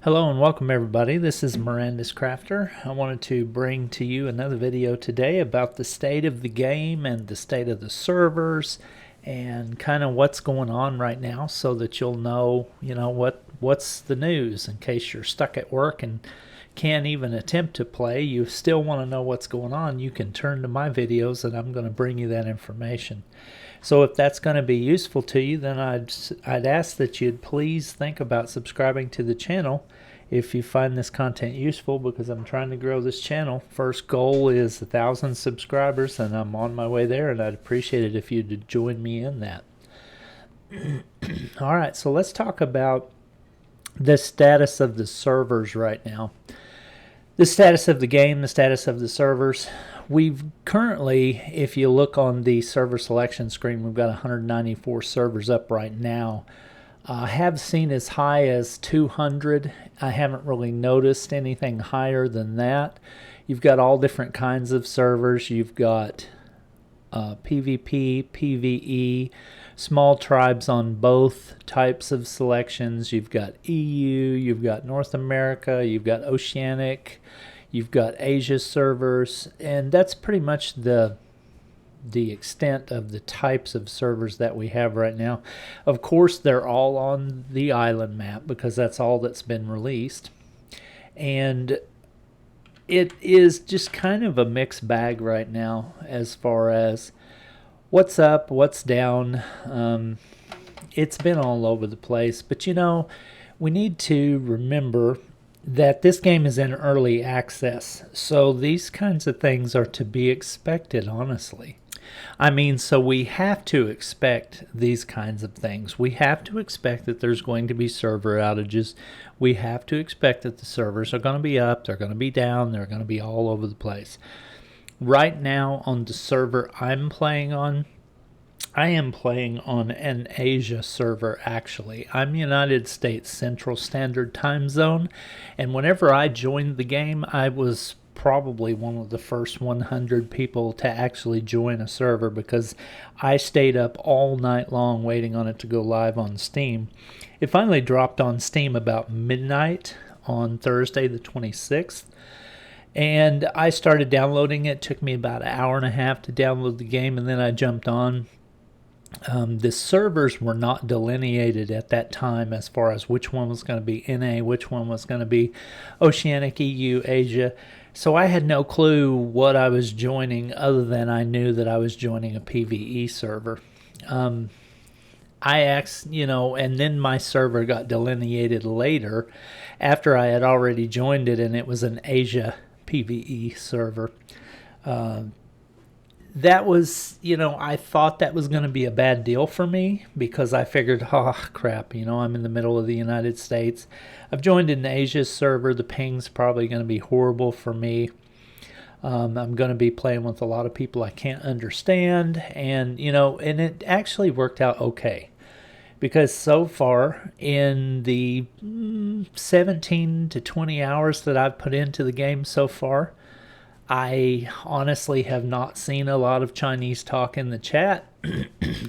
Hello and welcome everybody. This is Miranda's Crafter. I wanted to bring to you another video today about the state of the game and the state of the servers and kind of what's going on right now so that you'll know, what's the news in case you're stuck at work and can't even attempt to play. You still want to know what's going on. You can turn to my videos and I'm going to bring you that information. So if that's going to be useful to you, then I'd ask that you'd please think about subscribing to the channel if you find this content useful, because I'm trying to grow this channel. First goal is 1,000 subscribers and I'm on my way there, and I'd appreciate it if you'd join me in that. Alright, so let's talk about the status of the servers right now. The status of the game, the status of the servers. We've currently, if you look on the server selection screen, we've got 194 servers up right now. I have seen as high as 200. I haven't really noticed anything higher than that. You've got all different kinds of servers. You've got PvP, PvE, small tribes on both types of selections. You've got EU, you've got North America, you've got Oceanic, you've got Asia servers, and that's pretty much the extent of the types of servers that we have right now. Of course, they're all on the island map because that's all that's been released. And it is just kind of a mixed bag right now as far as what's up, what's down. It's been all over the place, but we need to remember that this game is in early access, so these kinds of things are to be expected, honestly. So we have to expect these kinds of things. We have to expect that there's going to be server outages. We have to expect that the servers are going to be up, they're going to be down, they're going to be all over the place. Right now on the server I'm playing on, I am playing on an Asia server actually. I'm United States Central Standard Time Zone, and whenever I joined the game, I was probably one of the first 100 people to actually join a server because I stayed up all night long waiting on it to go live on Steam. It finally dropped on Steam about midnight on Thursday the 26th. And I started downloading it. It took me about an hour and a half to download the game, and then I jumped on. The servers were not delineated at that time as far as which one was going to be NA, which one was going to be Oceanic, EU, Asia. So I had no clue what I was joining other than I knew that I was joining a PvE server. I asked, and then my server got delineated later after I had already joined it, and it was an Asia PvE server. That was, I thought that was going to be a bad deal for me because I figured, oh crap, I'm in the middle of the United States. I've joined an Asia server. The ping's probably going to be horrible for me. I'm going to be playing with a lot of people I can't understand, and and it actually worked out okay. Because so far, in the 17 to 20 hours that I've put into the game so far, I honestly have not seen a lot of Chinese talk in the chat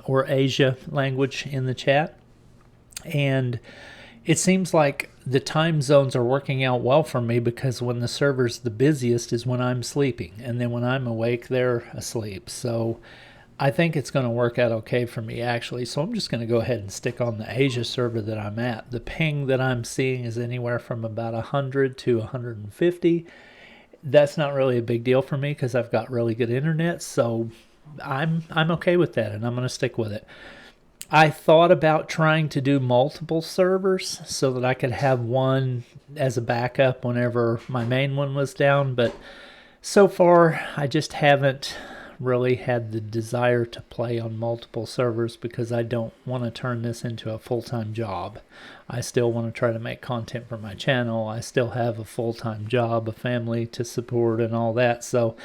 or Asia language in the chat. And it seems like the time zones are working out well for me because when the server's the busiest is when I'm sleeping. And then when I'm awake, they're asleep. So I think it's going to work out okay for me, actually. So I'm just going to go ahead and stick on the Asia server that I'm at. The ping that I'm seeing is anywhere from about 100 to 150. That's not really a big deal for me because I've got really good internet, so I'm okay with that, and I'm going to stick with it. I thought about trying to do multiple servers so that I could have one as a backup whenever my main one was down, but so far I just haven't really had the desire to play on multiple servers because I don't want to turn this into a full-time job. I still want to try to make content for my channel. I still have a full-time job, a family to support, and all that, so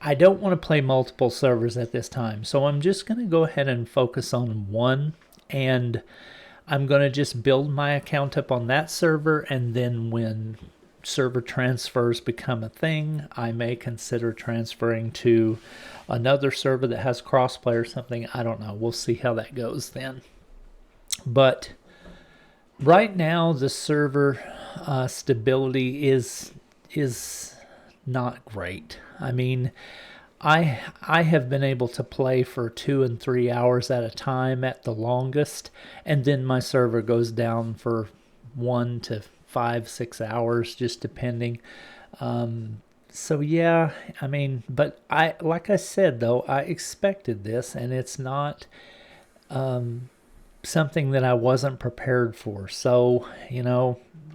I don't want to play multiple servers at this time. So I'm just going to go ahead and focus on one, and I'm going to just build my account up on that server, and then when server transfers become a thing, I may consider transferring to another server that has crossplay or something. I don't know. We'll see how that goes then. But right now the server stability is not great. I mean, I have been able to play for 2 and 3 hours at a time at the longest, and then my server goes down for 1 to 5, 6 hours, just depending. So yeah, I mean, but like I said though, I expected this, and it's not something that I wasn't prepared for. So,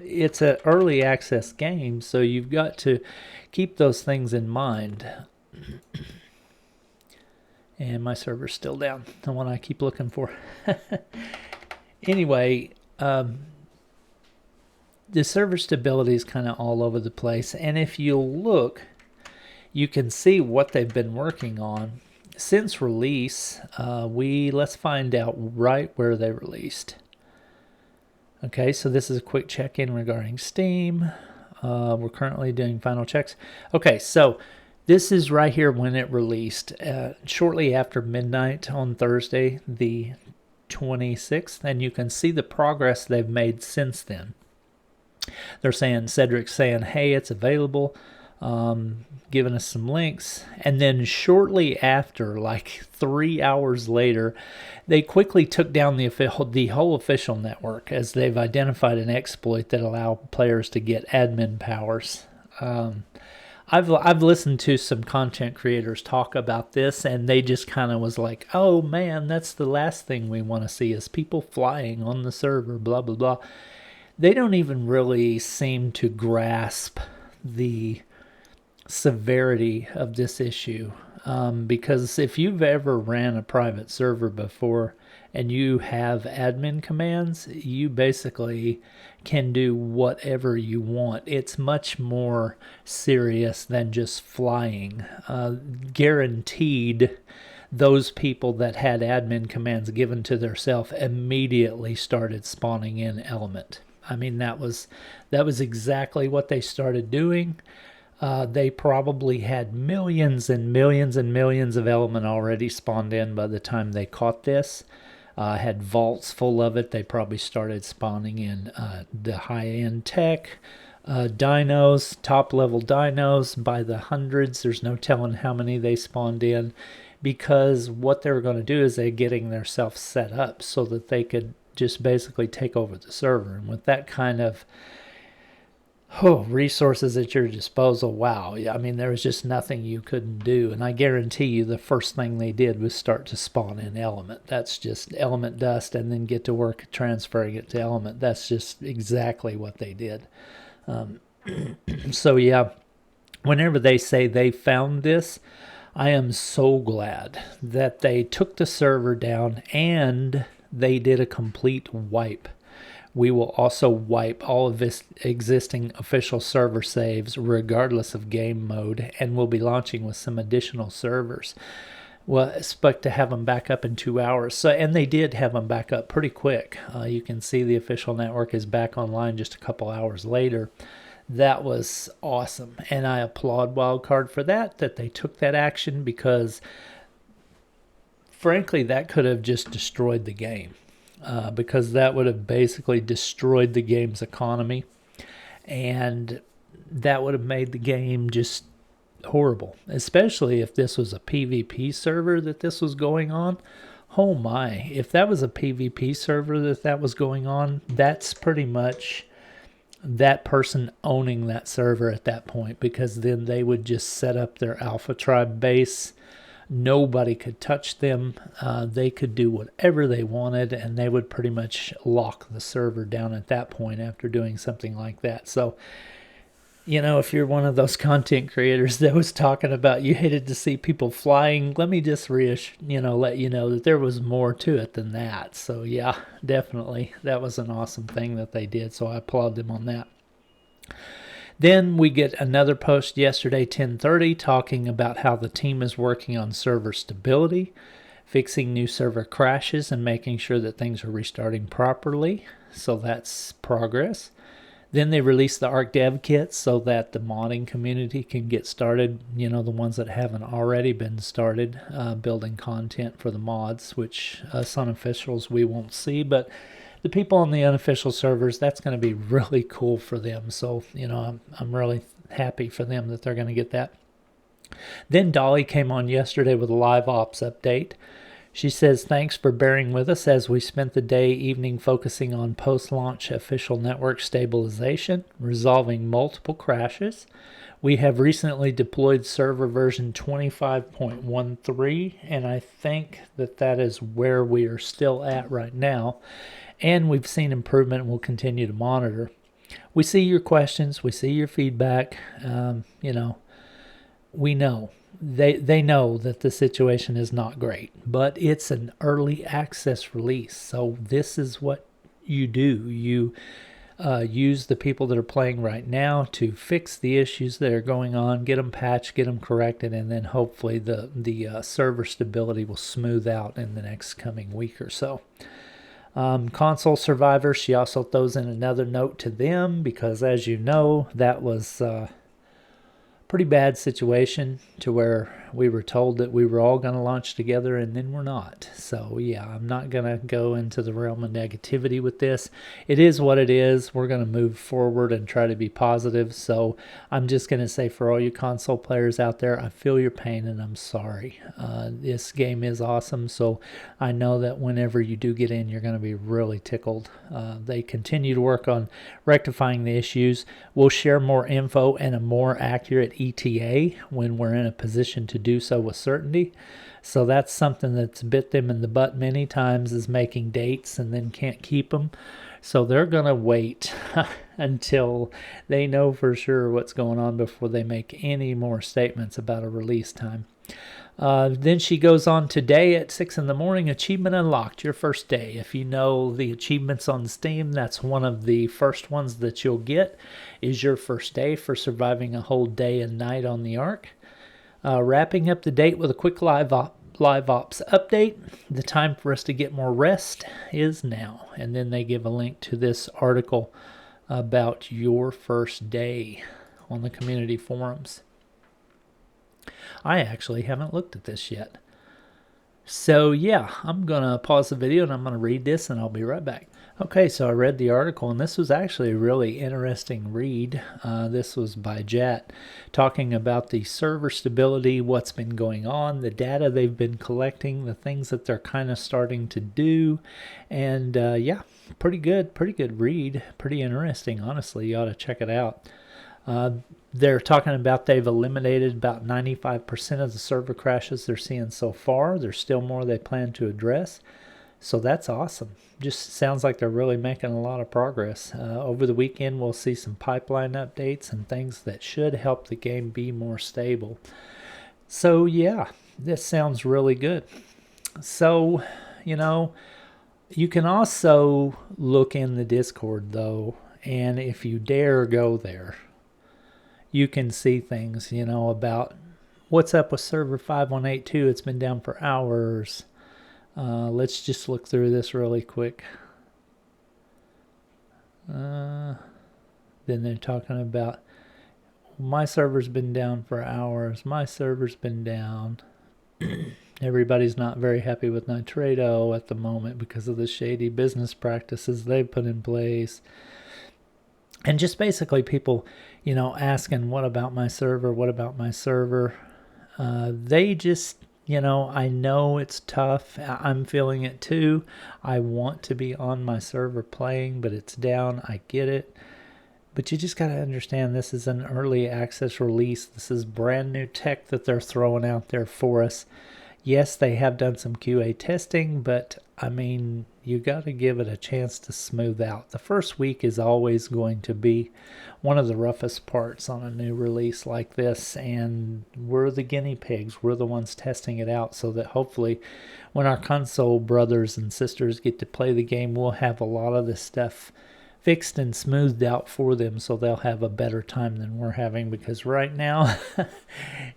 it's an early access game, so you've got to keep those things in mind. And my server's still down, the one I keep looking for. Anyway, the server stability is kind of all over the place. And if you look, you can see what they've been working on. Since release, let's find out right where they released. Okay, so this is a quick check-in regarding Steam. We're currently doing final checks. Okay, so this is right here when it released, shortly after midnight on Thursday, the 26th, and you can see the progress they've made since then. They're saying, Cedric's saying, hey, it's available, giving us some links, and then shortly after, like 3 hours later, they quickly took down the whole official network, as they've identified an exploit that allow players to get admin powers. I've listened to some content creators talk about this, and they just kind of was like, oh man, that's the last thing we want to see is people flying on the server, blah, blah, blah. They don't even really seem to grasp the severity of this issue, because if you've ever ran a private server before and you have admin commands, you basically can do whatever you want. It's much more serious than just flying. Guaranteed, those people that had admin commands given to themselves immediately started spawning in Element. I mean, that was exactly what they started doing. They probably had millions and millions and millions of Element already spawned in by the time they caught this. Had vaults full of it. They probably started spawning in the high-end tech, dinos, top-level dinos by the hundreds. There's no telling how many they spawned in, because what they were going to do is they're getting themselves set up so that they could just basically take over the server. And with that kind of resources at your disposal, wow. I mean, there was just nothing you couldn't do. And I guarantee you the first thing they did was start to spawn in Element. That's just Element dust, and then get to work transferring it to Element. That's just exactly what they did. So yeah, whenever they say they found this, I am so glad that they took the server down and they did a complete wipe. We will also wipe all of this existing official server saves regardless of game mode, and we'll be launching with some additional servers. Well, expect to have them back up in 2 hours. So, and they did have them back up pretty quick. You can see the official network is back online just a couple hours later. That was awesome, and I applaud Wildcard for that they took that action, because frankly that could have just destroyed the game. Because that would have basically destroyed the game's economy, and that would have made the game just horrible, especially if this was a PvP server that this was going on. Oh my, if that was a PvP server that was going on, that's pretty much that person owning that server at that point, because then they would just set up their Alpha Tribe base. Nobody could touch them. They could do whatever they wanted, and they would pretty much lock the server down at that point after doing something like that. So, if you're one of those content creators that was talking about you hated to see people flying, let me just let you know that there was more to it than that. So yeah, definitely, that was an awesome thing that they did. So I applaud them on that. Then we get another post yesterday, 10:30, talking about how the team is working on server stability, fixing new server crashes, and making sure that things are restarting properly. So that's progress. Then they released the Arc Dev Kit so that the modding community can get started, the ones that haven't already been started building content for the mods, which us unofficials we won't see, but the people on the unofficial servers, that's going to be really cool for them. So, I'm really happy for them that they're going to get that. Then Dolly came on yesterday with a live ops update. She says, thanks for bearing with us as we spent the evening focusing on post-launch official network stabilization, resolving multiple crashes. We have recently deployed server version 25.13, and I think that is where we are still at right now. And we've seen improvement and we'll continue to monitor. We see your questions. We see your feedback. We know. They know that the situation is not great, but it's an early access release. So this is what you do. You use the people that are playing right now to fix the issues that are going on, get them patched, get them corrected, and then hopefully the server stability will smooth out in the next coming week or so. Console survivors, she also throws in another note to them because, as you know, that was pretty bad situation to where we were told that we were all going to launch together and then we're not. So yeah, I'm not going to go into the realm of negativity with this. It is what it is. We're going to move forward and try to be positive. So I'm just going to say, for all you console players out there, I feel your pain and I'm sorry. This game is awesome. So I know that whenever you do get in, you're going to be really tickled. They continue to work on rectifying the issues. We'll share more info and a more accurate ETA when we're in a position to do so with certainty. So that's something that's bit them in the butt many times, is making dates and then can't keep them. So they're going to wait until they know for sure what's going on before they make any more statements about a release time. Then she goes on, today at 6 in the morning, achievement unlocked, your first day. If you know the achievements on Steam, that's one of the first ones that you'll get, is your first day for surviving a whole day and night on the Ark. Wrapping up the date with a quick live ops update. The time for us to get more rest is now. And then they give a link to this article about your first day on the community forums. I actually haven't looked at this yet. So yeah, I'm going to pause the video and I'm going to read this and I'll be right back. Okay, so I read the article and this was actually a really interesting read. This was by Jat, talking about the server stability, what's been going on, the data they've been collecting, the things that they're kind of starting to do. And yeah, pretty good read. Pretty interesting, honestly. You ought to check it out. They're talking about they've eliminated about 95% of the server crashes they're seeing so far. There's still more they plan to address. So that's awesome. Just sounds like they're really making a lot of progress. Over the weekend, we'll see some pipeline updates and things that should help the game be more stable. So yeah, this sounds really good. So, you can also look in the Discord though, and if you dare go there, you can see things, about what's up with server 5182. It's been down for hours. Let's just look through this really quick. Then they're talking about, my server's been down for hours. My server's been down. Everybody's not very happy with Nitredo at the moment because of the shady business practices they've put in place. And just basically people, asking, what about my server? What about my server? They just, I know it's tough. I'm feeling it too. I want to be on my server playing, but it's down. I get it. But you just got to understand, this is an early access release. This is brand new tech that they're throwing out there for us. Yes, they have done some QA testing, but you got to give it a chance to smooth out. The first week is always going to be one of the roughest parts on a new release like this, and we're the guinea pigs. We're the ones testing it out, so that hopefully when our console brothers and sisters get to play the game, we'll have a lot of this stuff fixed and smoothed out for them, so they'll have a better time than we're having, because right now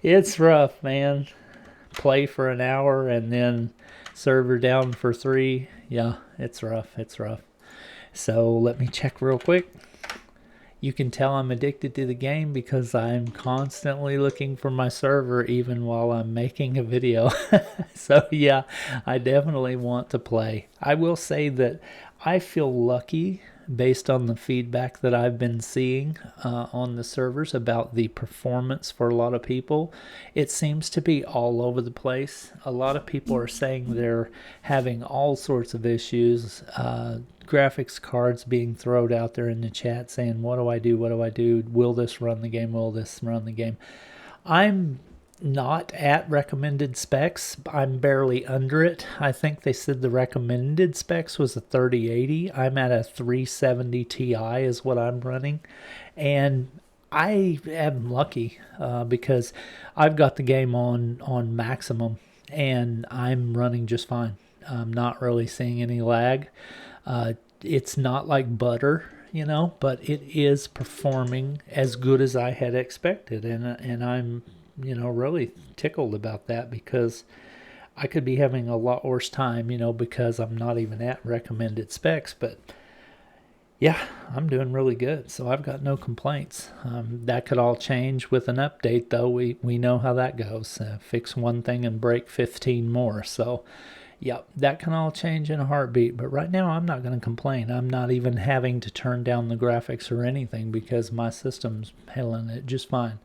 it's rough, man. Play for an hour and then server down for 3. Yeah, it's rough. So let me check real quick. You can tell I'm addicted to the game because I'm constantly looking for my server even while I'm making a video. So yeah, I definitely want to play. I will say that I feel lucky based on the feedback that I've been seeing on the servers about the performance for a lot of people. It seems to be all over the place. A lot of people are saying they're having all sorts of issues. Graphics cards being thrown out there in the chat saying, what do I do? What do I do? Will this run the game? Will this run the game? I'm not at recommended specs. I'm barely under it. I think they said the recommended specs was a 3080. I'm at a 370 Ti is what I'm running. And I am lucky because I've got the game on maximum and I'm running just fine. I'm not really seeing any lag. It's not like butter, but it is performing as good as I had expected, and I'm, really tickled about that because I could be having a lot worse time, because I'm not even at recommended specs, but yeah, I'm doing really good, so I've got no complaints. That could all change with an update, though. We know how that goes. Fix one thing and break 15 more, so yeah, that can all change in a heartbeat, but right now I'm not going to complain. I'm not even having to turn down the graphics or anything because my system's handling it just fine.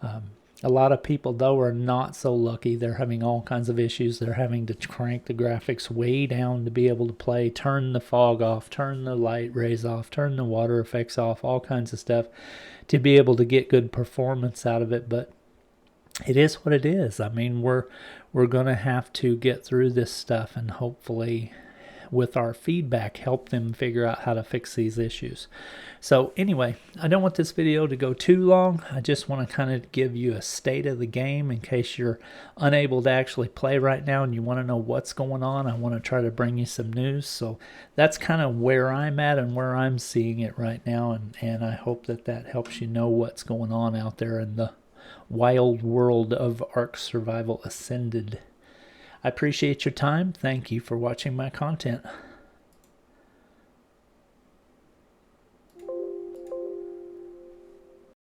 A lot of people, though, are not so lucky. They're having all kinds of issues. They're having to crank the graphics way down to be able to play, turn the fog off, turn the light rays off, turn the water effects off, all kinds of stuff to be able to get good performance out of it, but it is what it is. I mean, we're going to have to get through this stuff and hopefully with our feedback help them figure out how to fix these issues. So anyway, I don't want this video to go too long. I just want to kind of give you a state of the game in case you're unable to actually play right now and you want to know what's going on. I want to try to bring you some news. So that's kind of where I'm at and where I'm seeing it right now, and I hope that helps you know what's going on out there in the wild world of Ark Survival Ascended. I appreciate your time. Thank you for watching my content.